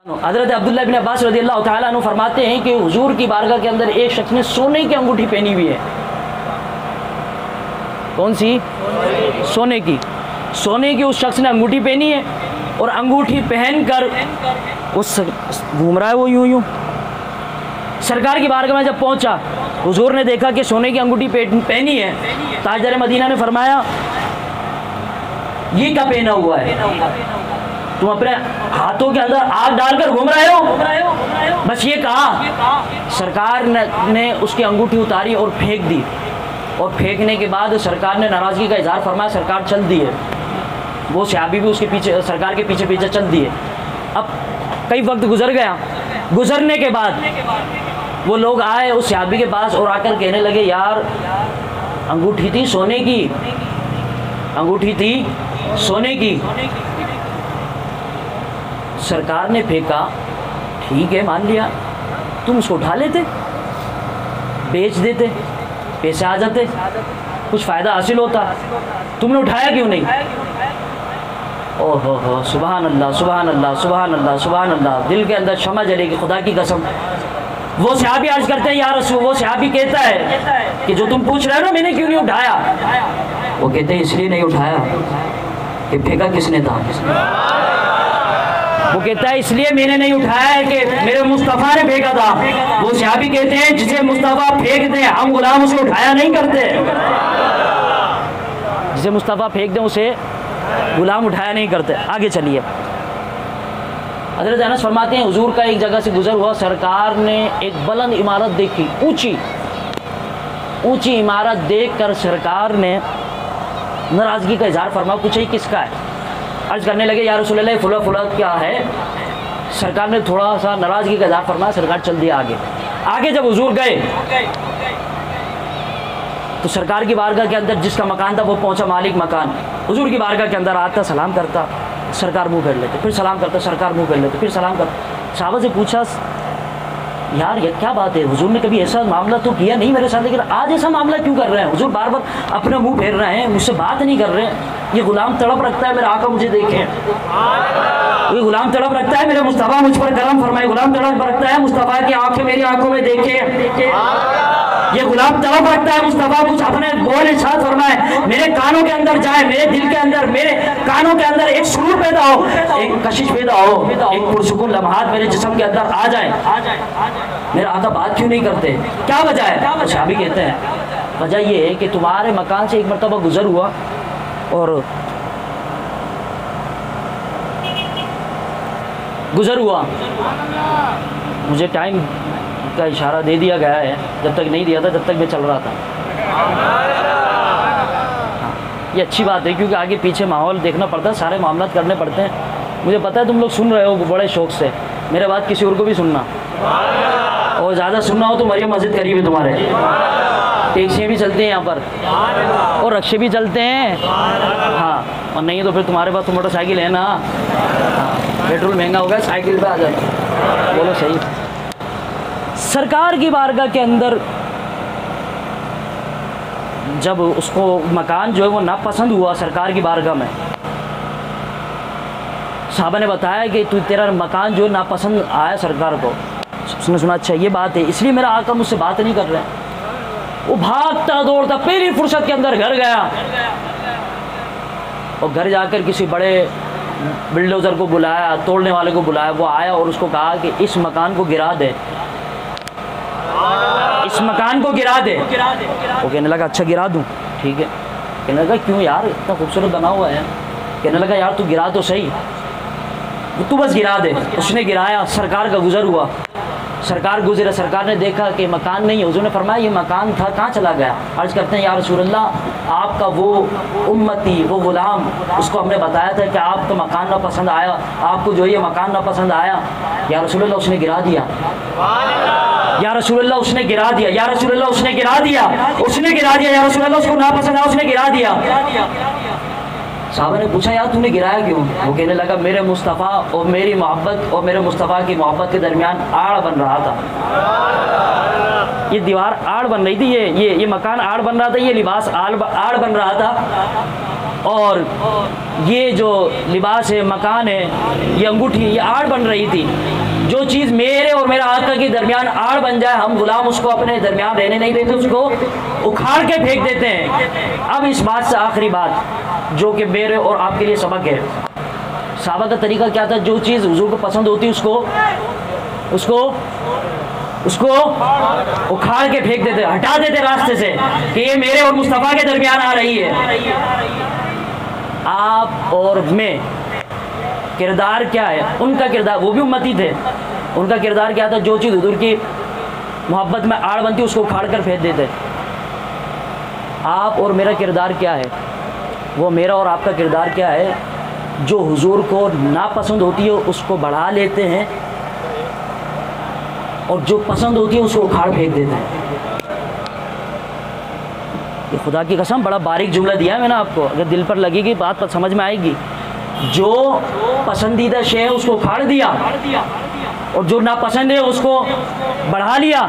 हज़रत अब्दुल्लाह बिन अब्बास रज़ियल्लाहु ताला अन्हु फरमाते हैं कि हुजूर की बारगाह के अंदर एक शख्स ने सोने की अंगूठी पहनी हुई है। कौन सी? सोने की। सोने की उस शख्स ने अंगूठी पहनी है और अंगूठी पहनकर उस घूम रहा है वो यूं यूं। सरकार की बारगाह में जब पहुंचा, हुजूर ने देखा कि सोने की अंगूठी पहनी है। ताजदार मदीना ने फरमाया, ये क्या पहना हुआ है? तुम अपने हाथों के अंदर आग डालकर घूम रहे हो? बस ये कहा। सरकार ने उसकी अंगूठी उतारी और फेंक दी, और फेंकने के बाद सरकार ने नाराज़गी का इजहार फरमाया। सरकार चल दी है, वो सहाबी भी उसके पीछे, सरकार के पीछे पीछे चल दिए। अब कई वक्त गुजर गया। गुजरने के बाद वो लोग आए उस सहाबी के पास और आकर कहने लगे, यार अंगूठी थी सोने की, अंगूठी थी सोने की, सरकार ने फेंका, ठीक है मान लिया, तुम उसको उठा लेते, बेच देते, पैसे आ जाते, कुछ फ़ायदा हासिल होता, तुमने उठाया क्यों नहीं? ओहो हो, सुभान अल्लाह सुभान अल्लाह सुभान अल्लाह सुभान अल्लाह। दिल के अंदर क्षमा जलेगी, खुदा की कसम। वो सहाबी अर्ज करते हैं, यार रसूल, वो सहाबी कहता है कि जो तुम पूछ रहे हो ना, मैंने क्यों नहीं उठाया? वो कहते हैं इसलिए नहीं उठाया कि फेंका किसने था। वो कहता है इसलिए मैंने नहीं उठाया है कि मेरे मुस्तफ़ा ने फेंका था। वो सहाबी कहते हैं जिसे मुस्तफ़ा फेंक दे, हम गुलाम उसे उठाया नहीं करते। जिसे मुस्तफ़ा फेंक दे उसे गुलाम उठाया नहीं करते। आगे चलिए। हज़रत अनस फरमाते हैं, हुजूर का एक जगह से गुजर हुआ, सरकार ने एक बुलंद इमारत देखी, ऊंची इमारत देखकर सरकार ने नाराज़गी का इजहार फरमाया। पूछा किसका है? अर्ज करने लगे, या रसूल अल्लाह फुला फुला क्या है? सरकार ने थोड़ा सा नाराज़गी का इजहार फरमाया। सरकार चल दिया आगे। जब हुजूर गए तो सरकार की बारगाह के अंदर जिसका मकान था वो पहुंचा, मालिक मकान हुजूर की बारगाह के अंदर आता, सलाम करता, सरकार मुंह फेर लेते, फिर सलाम करता, सरकार मुंह फेर लेते, फिर सलाम करता। साहबा से पूछा, यार ये क्या बात है? हुजूर ने कभी ऐसा मामला तो किया नहीं मेरे साथ, लेकिन आज ऐसा मामला क्यों कर रहे हैं? हुजूर बार बार अपना मुंह फेर रहे हैं, मुझसे बात नहीं कर रहे हैं। ये गुलाम तड़प रखता है मेरे आका मुझे देखे, ये गुलाम तड़प रखता है मेरे मुस्तफ़ा मुझ पर करम फरमाए, गुलाम तड़प रखता है मुस्तफ़ा की आंखें मेरी आंखों में देखे, ये गुलाम तड़प रखता है मुस्तफ़ा कुछ अपने बोल इरशाद फरमाए, मेरे कानों के अंदर जाए, मेरे दिल के अंदर, मेरे कानों के अंदर एक सुरूर पैदा हो, एक कशिश पैदा हो, एक पुरसुकून लम्हात मेरे जिस्म के अंदर आ जाए। मेरे आका बात क्यों नहीं करते? क्या वजह है? सहाबी कहते हैं वजह ये है कि तुम्हारे मकान से एक मरतबा गुजर हुआ और मुझे टाइम का इशारा दे दिया गया है, जब तक नहीं दिया था जब तक मैं चल रहा था। ये अच्छी बात है क्योंकि आगे पीछे माहौल देखना पड़ता है, सारे मामला करने पड़ते हैं। मुझे पता है तुम लोग सुन रहे हो बड़े शौक़ से, मेरे बात किसी और को भी सुनना, और ज़्यादा सुनना हो तो मरियम मस्जिद करीब है तुम्हारे, टैक्सियाँ भी चलती हैं यहाँ पर और रक्शे भी चलते हैं। हाँ, और नहीं तो फिर तुम्हारे पास तो मोटरसाइकिल है ना, पेट्रोल महंगा हो गया, साइकिल पे आ जाए। बोलो सही। सरकार की बारगाह के अंदर जब उसको मकान जो है वो नापसंद हुआ सरकार की बारगाह में, साहबा ने बताया कि तेरा मकान जो नापसंद आया सरकार को। उसने सुना अच्छा ये बात है, इसलिए मेरा आका मुझसे बात नहीं कर रहे हैं। वो भागता दौड़ता पहली फुर्सत के अंदर घर गया और घर जाकर किसी बड़े बिल्डोजर को बुलाया, तोड़ने वाले को बुलाया। वो आया और उसको कहा कि इस मकान को गिरा दे, इस मकान को गिरा दे। वो कहने लगा अच्छा गिरा दूं, ठीक है। कहने लगा क्यों यार, इतना खूबसूरत बना हुआ है। कहने लगा यार तू गिरा तो सही, तू बस गिरा दे। उसने गिराया, सरकार का गुजर हुआ, सरकार गुजरे, सरकार ने देखा कि मकान नहीं है। हुजूर ने फरमाया ये मकान था, कहाँ चला गया? अर्ज करते हैं या रसूल अल्लाह, आपका वो उम्मती, वो गुलाम, उसको हमने बताया था कि आपको मकान ना पसंद आया, आपको जो ये मकान ना पसंद आया, या रसूल अल्लाह उसने गिरा दिया, या रसूल अल्लाह उसने गिरा दिया, या रसूल अल्लाह उसने गिरा दिया, उसने गिरा दिया, या रसूल अल्लाह उसको ना पसंद आया, उसने गिरा दिया। साहबा ने पूछा यार तूने गिराया क्यों? वो कहने लगा मेरे मुस्तफ़ा और मेरी मोहब्बत और मेरे मुस्तफ़ा की मोहब्बत के दरमियान आड़ बन रहा था। ये दीवार आड़ बन रही थी, ये मकान आड़ बन रहा था, ये लिबास आड़ बन रहा था। और ये जो लिबास है, मकान है, ये अंगूठी, ये आड़ बन रही थी। जो चीज़ मेरे और मेरा आका के दरमियान आड़ बन जाए, हम गुलाम उसको अपने दरमियान रहने नहीं देते, उसको उखाड़ के फेंक देते हैं। अब इस बात से आखिरी बात जो कि मेरे और आपके लिए सबक है, सहाबा का तरीका क्या था? जो चीज़ हुजूर को पसंद होती उसको उखाड़ के फेंक देते, हटा देते रास्ते से कि ये मेरे और मुस्तफ़ा के दरमियान आ रही है। आप और मैं किरदार क्या है? उनका किरदार, वो भी उम्मती थे, उनका किरदार क्या था? जो चीज़ हुजूर की मोहब्बत में आड़ बनती उसको उखाड़ कर फेंक देते। आप और मेरा किरदार क्या है? वो मेरा और आपका किरदार क्या है? जो हुजूर को नापसंद होती है उसको बढ़ा लेते हैं, और जो पसंद होती है उसको उखाड़ फेंक देते हैं। ये खुदा की कसम बड़ा बारीक जुमला दिया है मैंने आपको, अगर दिल पर लगेगी बात पर समझ में आएगी। जो पसंदीदा शे है उसको उखाड़ दिया, और जो नापसंद है उसको बढ़ा लिया,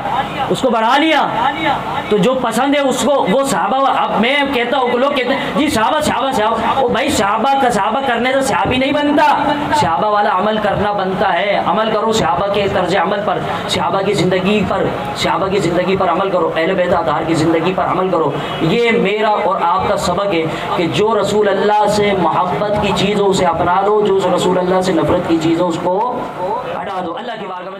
तो जो पसंद है उसको वो सहाबा। अब मैं कहता हूँ, लोग कहते हैं जी सहाबा, ओ भाई सहाबा करने से सहाबी नहीं बनता, सहाबा वाला अमल करना बनता है। अमल करो सहाबा के तर्ज अमल पर, सहाबा की ज़िंदगी पर अमल करो, अहले बैत अताहार की ज़िंदगी पर अमल करो। ये मेरा और आपका सबक है कि जो रसूल अल्लाह से मोहब्बत की चीज़ों से अपना लो, जो रसूल अल्लाह से नफरत की चीज़ों उसको हटा दो। अल्लाह की बारगाह में